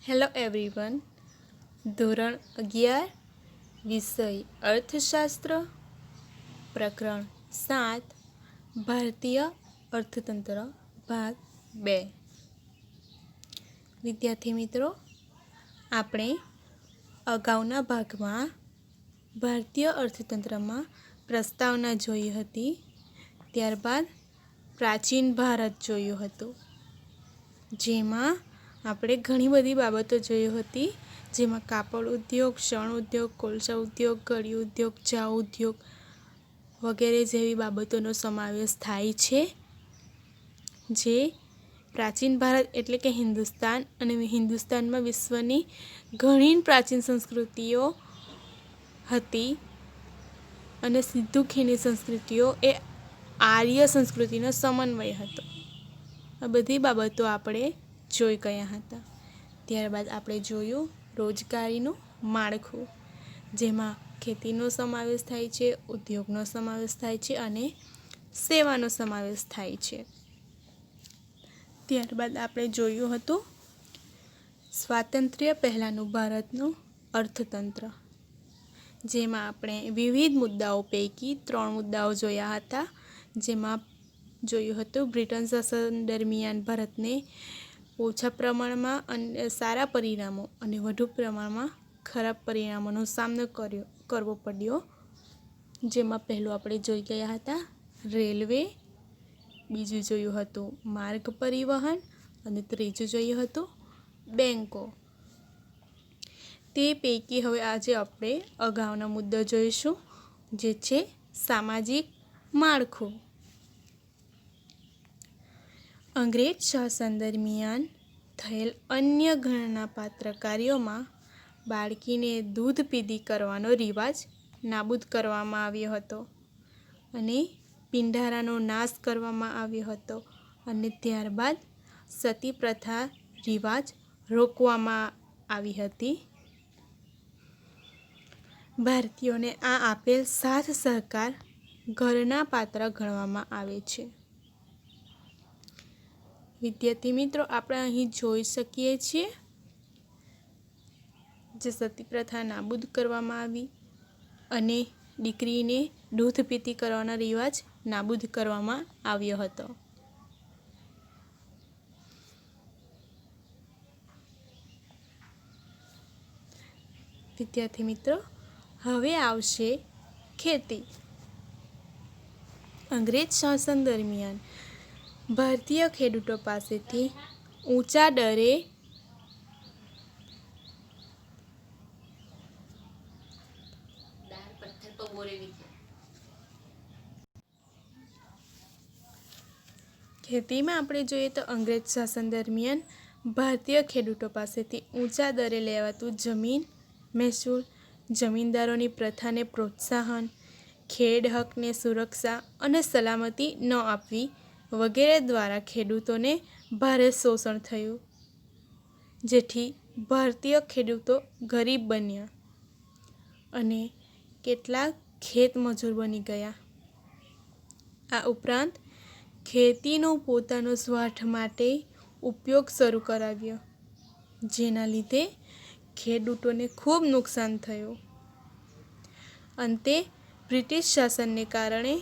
Hello everyone. ધોરણ 11 વિષય અર્થશાસ્ત્ર, પ્રકરણ 7 ભારતીય અર્થતંત્ર ભાગ 2. વિદ્યાર્થી મિત્રો, આપણે અગાઉના ભાગમાં ભારતીય અર્થતંત્રમાં પ્રસ્તાવના જોઈ હતી. ત્યારબાદ પ્રાચીન ભારત જોયું હતું, જેમાં આપણે ઘણી બધી બાબતો જોઈ હતી, જેમાં કાપડ ઉદ્યોગ, શણ ઉદ્યોગ, કોલસા ઉદ્યોગ, કળી ઉદ્યોગ, ચા ઉદ્યોગ વગેરે જેવી બાબતોનો સમાવેશ થાય છે. જે પ્રાચીન ભારત એટલે કે હિન્દુસ્તાન, અને હિન્દુસ્તાનમાં વિશ્વની ઘણી પ્રાચીન સંસ્કૃતિઓ હતી, અને સિંધુ ખીણની સંસ્કૃતિઓ એ આર્ય સંસ્કૃતિનો સમન્વય હતો. આ બધી બાબતો આપણે જોઈ ગયા હતા. ત્યારબાદ આપણે જોયું રોજગારીનું માળખું, જેમાં ખેતીનો સમાવેશ થાય છે, ઉદ્યોગનો સમાવેશ થાય છે અને સેવાનો સમાવેશ થાય છે. ત્યારબાદ આપણે જોયું હતું સ્વાતંત્ર્ય પહેલાંનું ભારતનું અર્થતંત્ર, જેમાં આપણે વિવિધ મુદ્દાઓ પૈકી 3 મુદ્દાઓ જોયા હતા. જેમાં જોયું હતું બ્રિટન શાસન દરમિયાન ભારતને ઓછા પ્રમાણમાં અને સારા પરિણામો અને વધુ પ્રમાણમાં ખરાબ પરિણામોનો સામનો કરવો પડ્યો. જેમાં પહેલું આપણે જોઈ ગયા હતા રેલવે, બીજું જોયું હતું માર્ગ પરિવહન અને ત્રીજું જોયું હતું બેન્કો. તે પૈકી હવે આજે આપણે અગાઉનો મુદ્દો જોઈશું, જે છે સામાજિક માળખું. અંગ્રેજ શાસન દરમિયાન થયેલ અન્ય ગણનાપાત્ર કાર્યોમાં બાળકીને દૂધ પીધી કરવાનો રિવાજ નાબૂદ કરવામાં આવ્યો હતો, અને પિંડારાનો નાશ કરવામાં આવ્યો હતો, અને ત્યારબાદ સતી પ્રથા રિવાજ રોકવામાં આવી હતી. ભારતીયોને આ આપેલ સાથ સહકાર ઘરના પાત્ર ગણવામાં આવે છે. વિદ્યાર્થી મિત્રો, આપણે અહીં જોઈ શકીએ છીએ જે સતી પ્રથા નાબૂદ કરવામાં આવી અને દીકરીને દૂધ પીતી કરવાનો રિવાજ નાબૂદ કરવામાં આવ્યો હતો. વિદ્યાર્થી મિત્રો, હવે આવશે ખેતી. અંગ્રેજ શાસન દરમિયાન ભારતીય ખેડૂતો પાસેથી ઊંચા દરે ખેતીમાં આપણે જોઈએ તો અંગ્રેજ શાસન દરમિયાન ભારતીય ખેડૂતો પાસેથી ઊંચા દરે લેવાતું જમીન મહેસૂલ, જમીનદારોની પ્રથાને પ્રોત્સાહન, ખેડ હકને સુરક્ષા અને સલામતી ન આપવી વગેરે દ્વારા ખેડૂતોને ભારે શોષણ થયું, જેથી ભારતીય ખેડૂતો ગરીબ બન્યા અને કેટલાક ખેત મજૂર બની ગયા. આ ઉપરાંત ખેતીનો પોતાનો સ્વાર્થ માટે ઉપયોગ શરૂ કરાવ્યો, જેના લીધે ખેડૂતોને ખૂબ નુકસાન થયું. અંતે બ્રિટિશ શાસનને કારણે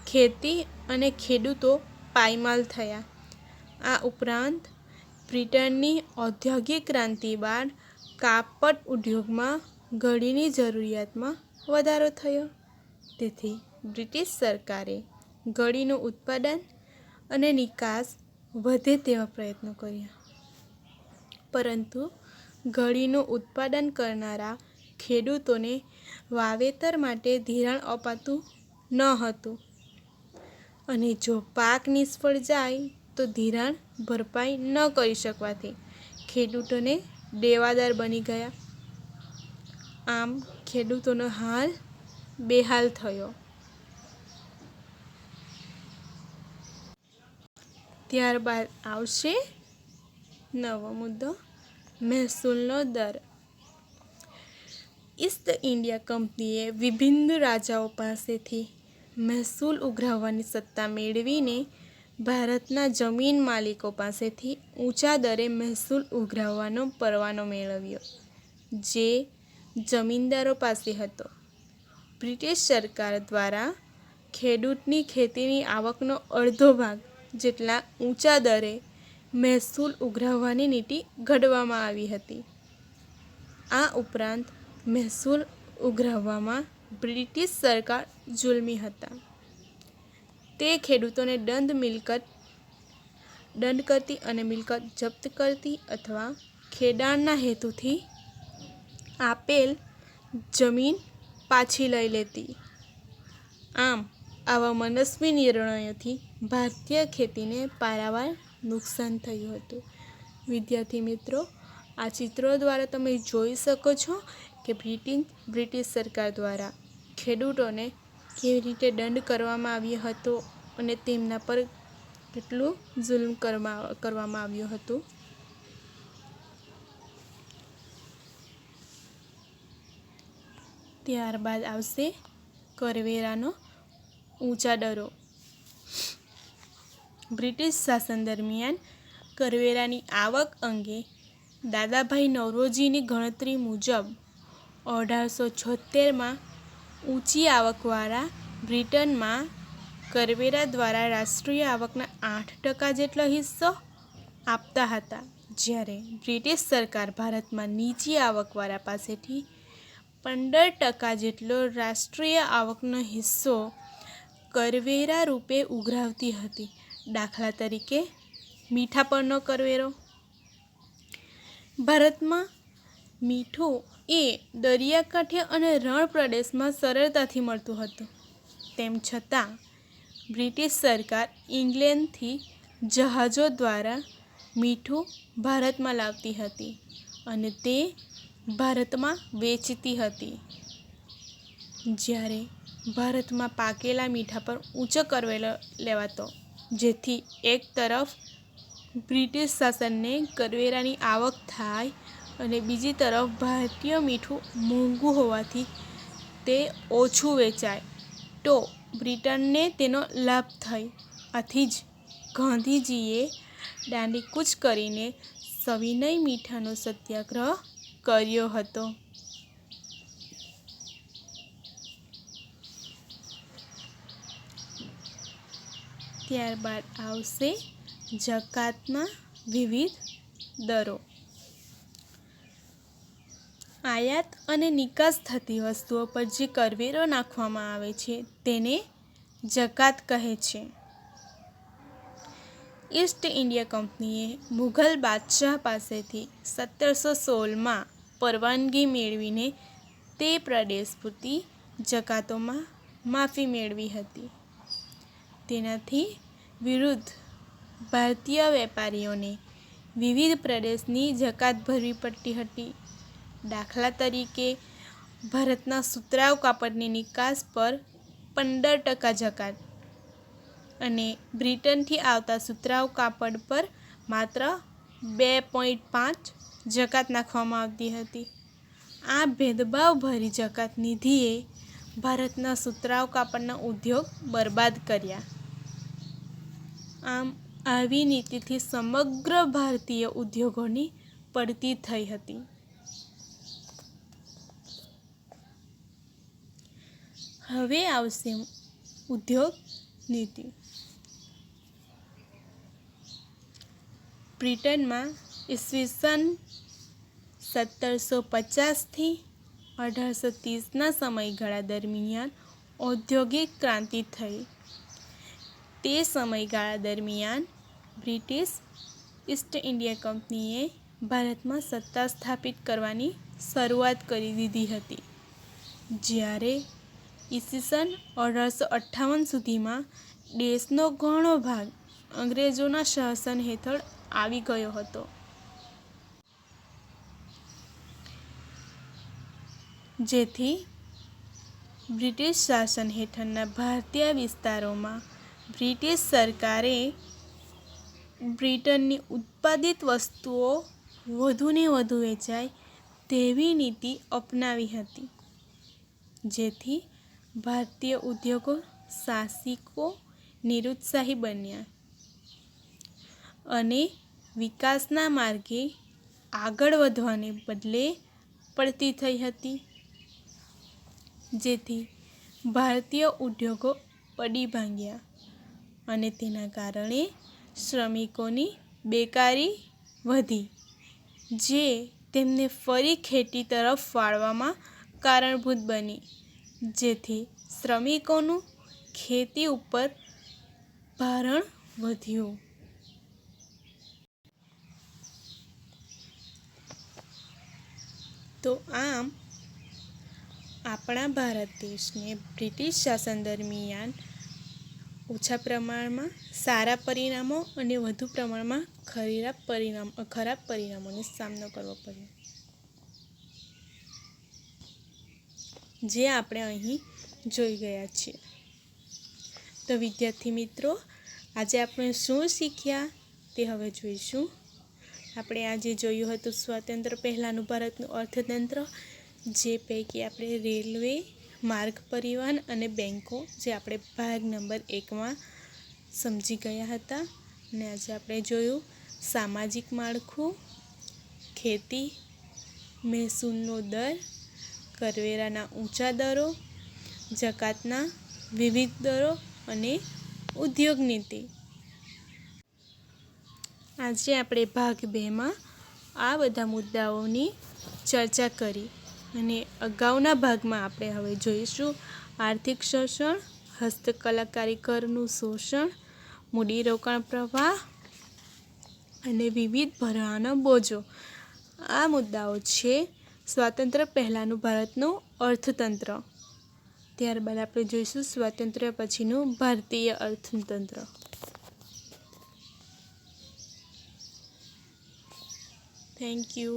ખેતી અને ખેડૂતો પાયમાલ થયા. આ ઉપરાંત બ્રિટનની ઔદ્યોગિક ક્રાંતિ બાદ કાપડ ઉદ્યોગમાં ઘડીની જરૂરિયાતમાં વધારો થયો, તેથી બ્રિટિશ સરકારે ઘડીનું ઉત્પાદન અને નિકાસ વધે તેવા પ્રયત્નો કર્યા. પરંતુ ઘડીનું ઉત્પાદન કરનારા ખેડૂતોને વાવેતર માટે ધિરાણ અપાતું ન હતું, અને જો પાક નિષ્ફળ જાય તો ધિરાણ ભરપાઈ ન કરી શકવાથી ખેડૂતોને દેવાદાર બની ગયા. આમ ખેડૂતોનો હાલ બેહાલ થયો. ત્યારબાદ આવશે નવો મુદ્દો, મહેસૂલનો દર. ઈસ્ટ ઇન્ડિયા કંપનીએ વિભિન્ન રાજાઓ પાસેથી મહેસૂલ ઉઘરાવવાની સત્તા મેળવીને ભારતના જમીન માલિકો પાસેથી ઊંચા દરે મહેસૂલ ઉઘરાવવાનો પરવાનો મેળવ્યો, જે જમીનદારો પાસે હતો. બ્રિટિશ સરકાર દ્વારા ખેડૂતની ખેતીની આવકનો અડધો ભાગ જેટલા ઊંચા દરે મહેસૂલ ઉઘરાવવાની નીતિ ઘડવામાં આવી હતી. આ ઉપરાંત મહેસૂલ ઉઘરાવવામાં બ્રિટિશ સરકાર જુલ્મી હતા. તે ખેડૂતોને દંડ કરતી અને મિલકત જપ્ત કરતી અથવા ખેડાણના હેતુથી આપેલ જમીન પાછી લઈ લેતી. આમ આવા મનસ્વી નિર્ણયોથી ભારતીય ખેતીને પારાવાર નુકસાન થયું હતું. વિદ્યાર્થી મિત્રો, આ ચિત્રો દ્વારા તમે જોઈ શકો છો કે બ્રિટિશ સરકાર દ્વારા ખેડૂતોને કેવી રીતે દંડ કરવામાં આવ્યો હતો અને તેમના પર કેટલું જુલ્મ કરવામાં આવ્યું હતું. ત્યારબાદ આવશે કરવેરાનો ઊંચા દરો. બ્રિટિશ શાસન દરમિયાન કરવેરાની આવક અંગે દાદાભાઈ નૌરોજીની ગણતરી મુજબ 1876માં ઊંચી આવકવાળા બ્રિટનમાં કરવેરા દ્વારા રાષ્ટ્રીય આવકના 8% જેટલો હિસ્સો આપતા હતા, જ્યારે બ્રિટિશ સરકાર ભારતમાં નીચી આવકવાળા પાસેથી 15% જેટલો રાષ્ટ્રીય આવકનો હિસ્સો કરવેરા રૂપે ઉઘરાવતી હતી. દાખલા તરીકે મીઠા પરનો કરવેરો. ભારતમાં મીઠું એ દરિયાકાંઠે અને રણ પ્રદેશમાં સરળતાથી મળતું હતું. તેમ છતાં બ્રિટિશ સરકાર ઇંગ્લેન્ડથી જહાજો દ્વારા મીઠું ભારતમાં લાવતી હતી અને તે ભારતમાં વેચતી હતી. જ્યારે ભારતમાં પાકેલા મીઠા પર ઊંચો કરવેરો લેવાતો, જેથી એક તરફ બ્રિટિશ શાસનને કરવેરાની આવક થાય અને બીજી તરફ ભારતીય મીઠું મોંઘું હોવાથી તે ઓછું વેચાય તો બ્રિટનને તેનો લાભ થાય. આથી જ ગાંધીજીએ દાંડીકૂચ કરીને સવિનય મીઠાનો સત્યાગ્રહ કર્યો હતો. ત્યારબાદ આવશે જકાતના વિવિધ દરો. આયાત અને નિકાસ થતી વસ્તુઓ પર જે કરવેરો નાખવામાં આવે છે તેને જકાત કહે છે. ઈસ્ટ ઇન્ડિયા કંપનીએ મુઘલ બાદશાહ પાસેથી 1716માં પરવાનગી મેળવીને તે પ્રદેશ પૂરતી જકાતોમાં માફી મેળવી હતી. તેનાથી વિરુદ્ધ ભારતીય વેપારીઓને વિવિધ પ્રદેશની જકાત ભરવી પડતી હતી. દાખલા તરીકે ભારતના સુતરાઉ કાપડની નિકાસ પર 15% જકાત અને બ્રિટનથી આવતા સુતરાઉ કાપડ પર માત્ર 2.5% જકાત નાખવામાં આવતી હતી. આ ભેદભાવભરી જકાત નીતિએ ભારતના સુતરાઉ કાપડના ઉદ્યોગ બરબાદ કર્યા. આમ આવી નીતિથી સમગ્ર ભારતીય ઉદ્યોગોની પડતી થઈ હતી. હવે આવશે ઉદ્યોગ નીતિ. બ્રિટનમાં ઈસવીસન 1750થી 1830ના સમયગાળા દરમિયાન ઔદ્યોગિક ક્રાંતિ થઈ. તે સમયગાળા દરમિયાન બ્રિટિશ ઈસ્ટ ઇન્ડિયા કંપનીએ ભારતમાં સત્તા સ્થાપિત કરવાની શરૂઆત કરી દીધી હતી. જ્યારે ઈસવીસન 1858 સુધીમાં દેશનો ઘણો ભાગ અંગ્રેજોના શાસન હેઠળ આવી ગયો હતો. જેથી બ્રિટિશ શાસન હેઠળના ભારતીય વિસ્તારોમાં બ્રિટિશ સરકારે બ્રિટનની ઉત્પાદિત વસ્તુઓ વધુને વધુ વેચાય તેવી નીતિ અપનાવી હતી. જેથી ભારતીય ઉદ્યોગો સાહસિકો નિરુત્સાહી બન્યા. અને વિકાસના માર્ગે આગળ વધવાને બદલે પડતી થઈ હતી, જેથી ભારતીય ઉદ્યોગો પડી ભાંગ્યા અને તેના કારણે શ્રમિકોની બેકારી વધી, જે તેમને ફરી ખેતી તરફ વાળવામાં કારણભૂત બની, જેથી શ્રમિકોનું ખેતી ઉપર ભારણ વધ્યું. તો આમ આપણા ભારત દેશને બ્રિટિશ શાસન દરમિયાન ઓછા પ્રમાણમાં સારા પરિણામો અને વધુ પ્રમાણમાં ખરાબ પરિણામોનો સામનો કરવો પડ્યો, જે આપણે અહીં જોઈ ગયા છીએ. તો વિદ્યાર્થી મિત્રો, આજે આપણે શું શીખ્યા તે હવે જોઈશું. આપણે આજે જોયું હતું સ્વાતંત્ર્ય પહેલાંનું ભારતનું અર્થતંત્ર, જે પૈકી આપણે રેલવે, માર્ગ પરિવહન અને બેન્કો, જે આપણે ભાગ નંબર 1માં સમજી ગયા હતા. અને આજે આપણે જોયું સામાજિક માળખું, ખેતી, મહેસૂલનો દર, કરવેરાના ઊંચા દરો, જકાતના વિવિધ દરો અને ઉદ્યોગ નીતિ. આજે આપણે ભાગ 2માં આ બધા મુદ્દાઓની ચર્ચા કરી અને અગાઉના ભાગમાં આપણે હવે જોઈશું આર્થિક શોષણ, હસ્તકલા કારીગરનું શોષણ, મૂડીરોકાણ પ્રવાહ અને વિવિધ ભરવાના બોજો. આ મુદ્દાઓ છે સ્વાતંત્ર્ય પહેલાંનું ભારતનું અર્થતંત્ર. ત્યારબાદ આપણે જોઈશું સ્વાતંત્ર્ય પછીનું ભારતીય અર્થતંત્ર. Thank you.